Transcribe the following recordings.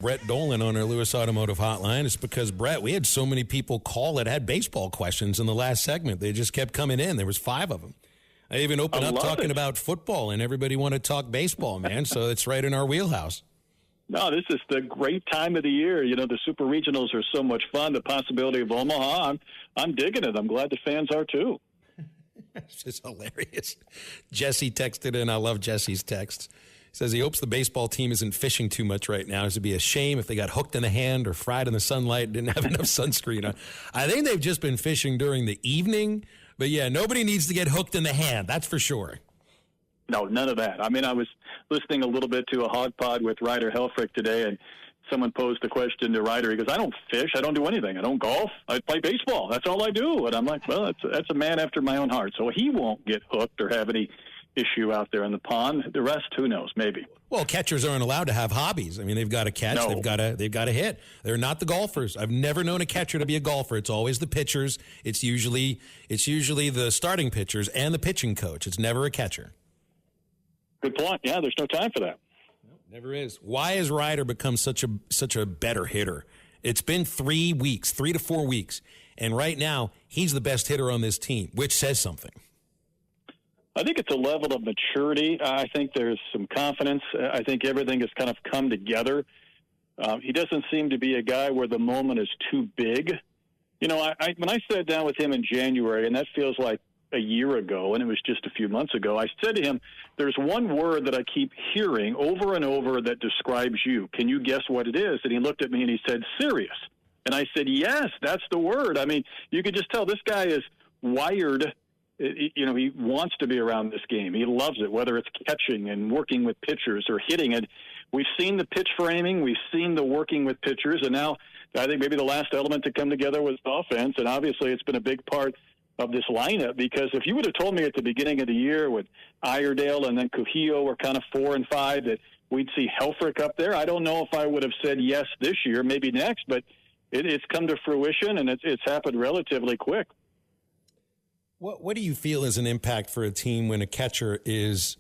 Brett Dolan on our Lewis Automotive Hotline. It's because, Brett, we had so many people call that had baseball questions in the last segment. They just kept coming in. There was 5 of them. I even opened up talking about football, and everybody wanted to talk baseball, man. So it's right in our wheelhouse. No, this is the great time of the year. You know, the super regionals are so much fun. The possibility of Omaha, I'm digging it. I'm glad the fans are too. It's just hilarious. Jesse texted in. I love Jesse's texts. He says he hopes the baseball team isn't fishing too much right now. It would be a shame if they got hooked in the hand or fried in the sunlight, didn't have enough sunscreen on. I think they've just been fishing during the evening. But, yeah, nobody needs to get hooked in the hand. That's for sure. No, none of that. I mean, I was listening a little bit to a Hog Pod with Ryder Helfrick today, and someone posed the question to Ryder. He goes, I don't fish. I don't do anything. I don't golf. I play baseball. That's all I do. And I'm like, well, that's a man after my own heart. So he won't get hooked or have any issue out there in the pond. The rest, who knows? Maybe. Well, catchers aren't allowed to have hobbies. I mean, they've got to catch. No. They've got to hit. They're not the golfers. I've never known a catcher to be a golfer. It's always the pitchers. It's usually the starting pitchers and the pitching coach. It's never a catcher. Good point. Yeah, there's no time for that. No, never is. Why has Ryder become such a better hitter? It's been 3 weeks, 3 to 4 weeks, and right now he's the best hitter on this team, which says something. I think it's a level of maturity. I think there's some confidence. I think everything has kind of come together. He doesn't seem to be a guy where the moment is too big. You know, when I sat down with him in January, and that feels like a year ago, and it was just a few months ago, I said to him, there's one word that I keep hearing over and over that describes you. Can you guess what it is? And he looked at me and he said, serious. And I said, yes, that's the word. I mean, you could just tell this guy is wired. You know, he wants to be around this game. He loves it, whether it's catching and working with pitchers or hitting it. We've seen the pitch framing. We've seen the working with pitchers. And now I think maybe the last element to come together was offense. And obviously it's been a big part of this lineup, because if you would have told me at the beginning of the year with Iredale and then Cujillo were kind of 4 and 5 that we'd see Helfrick up there, I don't know if I would have said yes this year, maybe next, but it's come to fruition, and it's happened relatively quick. What do you feel is an impact for a team when a catcher is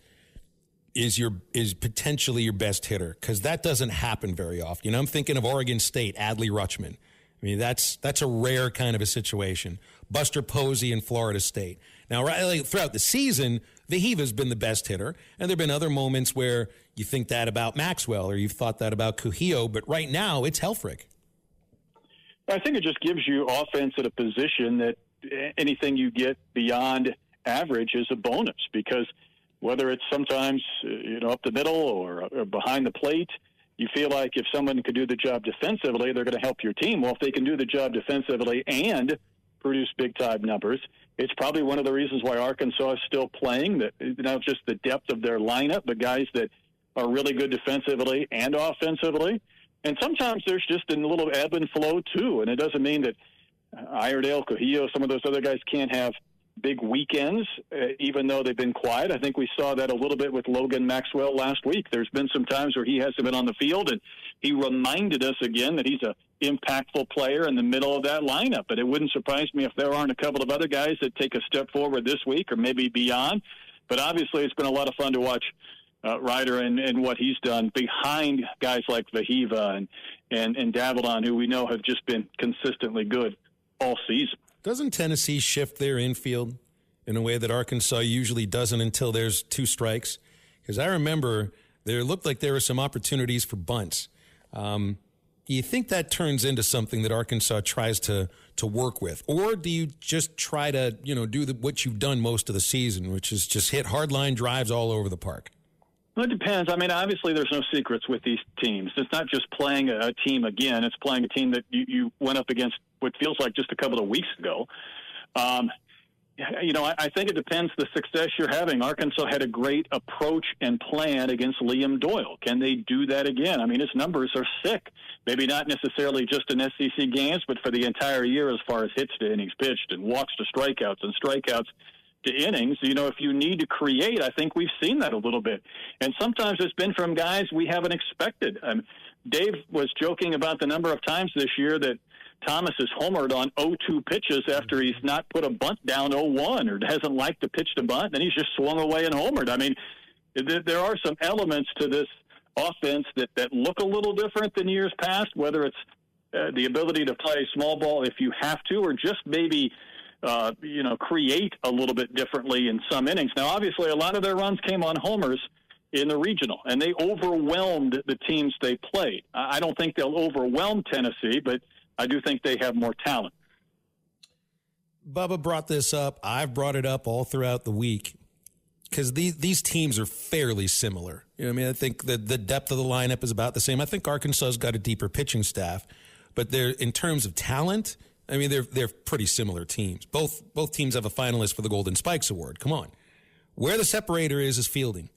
potentially your best hitter? Because that doesn't happen very often. You know, I'm thinking of Oregon State, Adley Rutschman. I mean, that's a rare kind of a situation. Buster Posey in Florida State. Now, throughout the season, Vahiva's been the best hitter, and there have been other moments where you think that about Maxwell or you've thought that about Cujillo, but right now it's Helfrick. I think it just gives you offense at a position that anything you get beyond average is a bonus, because whether it's sometimes up the middle or behind the plate, you feel like if someone could do the job defensively, they're going to help your team. Well, if they can do the job defensively and produce big-time numbers, it's probably one of the reasons why Arkansas is still playing, that not just the depth of their lineup, but guys that are really good defensively and offensively. And sometimes there's just a little ebb and flow, too. And it doesn't mean that Iredale, Cujillo, some of those other guys can't have big weekends, even though they've been quiet. I think we saw that a little bit with Logan Maxwell last week. There's been some times where he hasn't been on the field, and he reminded us again that he's an impactful player in the middle of that lineup. But it wouldn't surprise me if there aren't a couple of other guys that take a step forward this week or maybe beyond. But obviously it's been a lot of fun to watch Ryder and what he's done behind guys like Vahiva and Davidan, who we know have just been consistently good all season. Doesn't Tennessee shift their infield in a way that Arkansas usually doesn't until there's 2 strikes? Because I remember there looked like there were some opportunities for bunts. Do you think that turns into something that Arkansas tries to work with? Or do you just try to, do what you've done most of the season, which is just hit hardline drives all over the park? Well, it depends. I mean, obviously there's no secrets with these teams. It's not just playing a team again. It's playing a team that you went up against what feels like just a couple of weeks ago. I think it depends the success you're having. Arkansas had a great approach and plan against Liam Doyle. Can they do that again? I mean, his numbers are sick. Maybe not necessarily just in SEC games, but for the entire year as far as hits to innings pitched and walks to strikeouts and strikeouts to innings. If you need to create, I think we've seen that a little bit. And sometimes it's been from guys we haven't expected. Dave was joking about the number of times this year that Thomas has homered on 0-2 pitches after he's not put a bunt down 0-1 or hasn't liked to pitch the bunt, then he's just swung away and homered. I mean, there are some elements to this offense that look a little different than years past, whether it's the ability to play small ball if you have to, or just maybe create a little bit differently in some innings. Now, obviously, a lot of their runs came on homers in the regional, and they overwhelmed the teams they played. I don't think they'll overwhelm Tennessee, but I do think they have more talent. Bubba brought this up. I've brought it up all throughout the week because these teams are fairly similar. I think the depth of the lineup is about the same. I think Arkansas's got a deeper pitching staff, but they're in terms of talent, they're pretty similar teams. Both teams have a finalist for the Golden Spikes Award. Come on. Where the separator is fielding.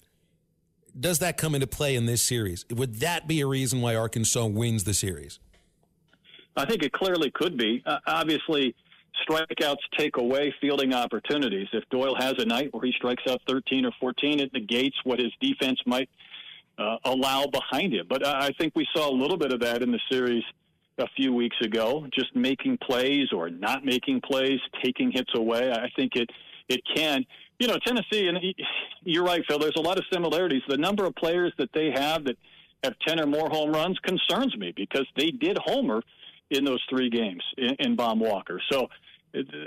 Does that come into play in this series? Would that be a reason why Arkansas wins the series? I think it clearly could be. Obviously, strikeouts take away fielding opportunities. If Doyle has a night where he strikes out 13 or 14, it negates what his defense might allow behind him. But I think we saw a little bit of that in the series a few weeks ago, just making plays or not making plays, taking hits away. I think it can. Tennessee, and you're right, Phil, there's a lot of similarities. The number of players that they have that have 10 or more home runs concerns me because they did homer in those 3 games in Baum Walker. So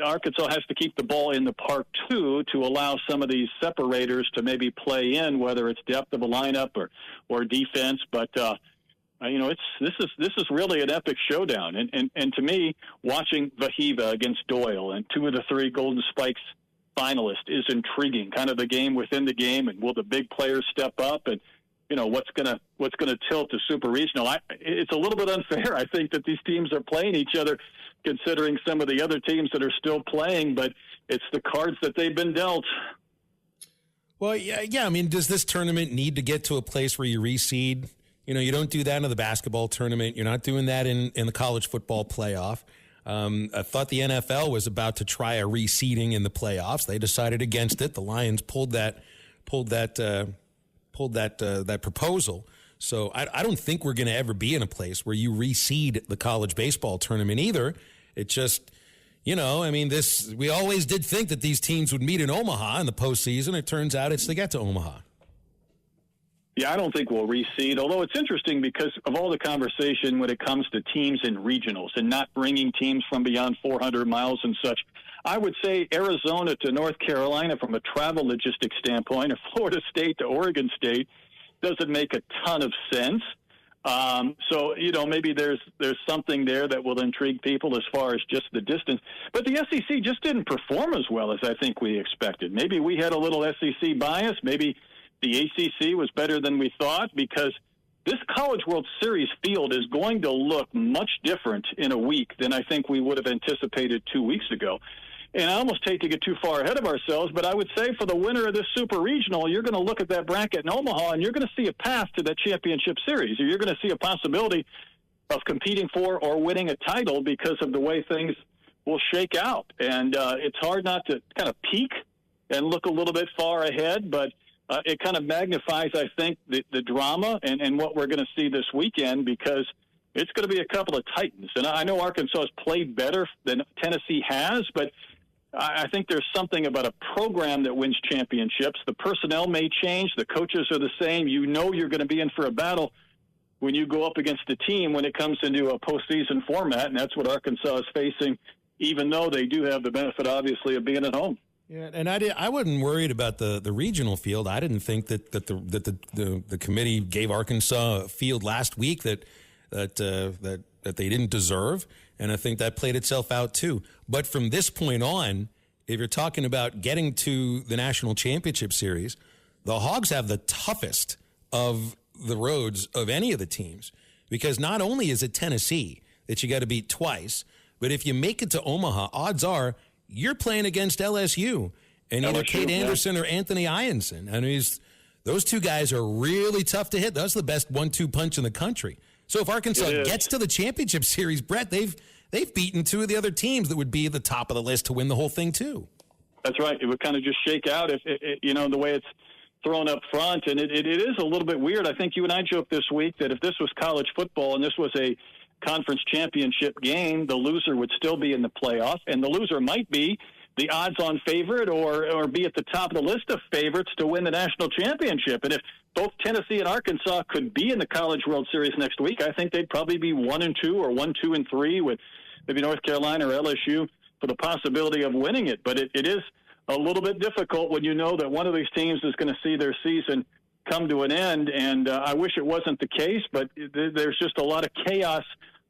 Arkansas has to keep the ball in the park, too, to allow some of these separators to maybe play in, whether it's depth of a lineup or defense. But, this is really an epic showdown. And to me, watching Vahiva against Doyle and 2 of the 3 Golden Spikes finalist is intriguing, kind of the game within the game, and will the big players step up, and what's gonna tilt to super regional. It's a little bit unfair, I think, that these teams are playing each other, considering some of the other teams that are still playing, but it's the cards that they've been dealt. Well, yeah. Does this tournament need to get to a place where you reseed? You don't do that in the basketball tournament. You're not doing that in the college football playoff. I thought the NFL was about to try a reseeding in the playoffs. They decided against it. The Lions pulled that proposal. So I don't think we're going to ever be in a place where you reseed the college baseball tournament either. It just, we always did think that these teams would meet in Omaha in the postseason. It turns out they get to Omaha. Yeah, I don't think we'll reseed, although it's interesting because of all the conversation when it comes to teams in regionals and not bringing teams from beyond 400 miles and such. I would say Arizona to North Carolina from a travel logistics standpoint, or Florida State to Oregon State, doesn't make a ton of sense. So, maybe there's something there that will intrigue people as far as just the distance. But the SEC just didn't perform as well as I think we expected. Maybe we had a little SEC bias. Maybe the ACC was better than we thought, because this College World Series field is going to look much different in a week than I think we would have anticipated 2 weeks ago. And I almost hate to get too far ahead of ourselves, but I would say for the winner of this Super Regional, you're going to look at that bracket in Omaha, and you're going to see a path to that championship series, or you're going to see a possibility of competing for or winning a title because of the way things will shake out. And it's hard not to kind of peek and look a little bit far ahead, but it kind of magnifies, I think, the drama and what we're going to see this weekend, because it's going to be a couple of titans. And I know Arkansas has played better than Tennessee has, but I think there's something about a program that wins championships. The personnel may change. The coaches are the same. You're going to be in for a battle when you go up against a team when it comes into a postseason format, and that's what Arkansas is facing, even though they do have the benefit, obviously, of being at home. Yeah, and I wasn't worried about the regional field. I didn't think that the committee gave Arkansas a field last week that they didn't deserve, and I think that played itself out too. But from this point on, if you're talking about getting to the national championship series, the Hogs have the toughest of the roads of any of the teams, because not only is it Tennessee that you got to beat twice, but if you make it to Omaha, odds are you're playing against LSU and either Kate Anderson or Anthony Ianson. I mean, those two guys are really tough to hit. That's the best 1-2 punch in the country. So if Arkansas gets to the championship series, Brett, they've beaten 2 of the other teams that would be at the top of the list to win the whole thing too. That's right. It would kind of just shake out if the way it's thrown up front, and it is a little bit weird. I think you and I joked this week that if this was college football and this was a conference championship game, the loser would still be in the playoff, and the loser might be the odds-on favorite or be at the top of the list of favorites to win the national championship. And if both Tennessee and Arkansas could be in the College World Series next week, I think they'd probably be 1-2 or 1-2-3 with maybe North Carolina or LSU for the possibility of winning it. But it is a little bit difficult when you know that one of these teams is going to see their season come to an end. And I wish it wasn't the case, but there's just a lot of chaos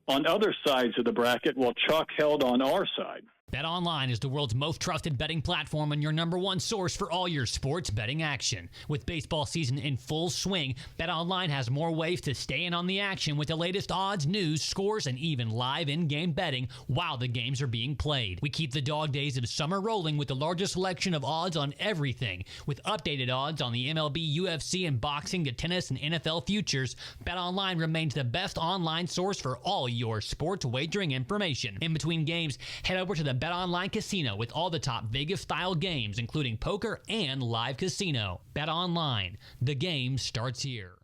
on other sides of the bracket while chalk held on our side. BetOnline is the world's most trusted betting platform and your number one source for all your sports betting action. With baseball season in full swing, BetOnline has more ways to stay in on the action with the latest odds, news, scores, and even live in-game betting while the games are being played. We keep the dog days of summer rolling with the largest selection of odds on everything. With updated odds on the MLB, UFC, and boxing to tennis and NFL futures, BetOnline remains the best online source for all your sports wagering information. In between games, head over to the BetOnline Casino with all the top Vegas-style games, including poker and live casino. BetOnline, the game starts here.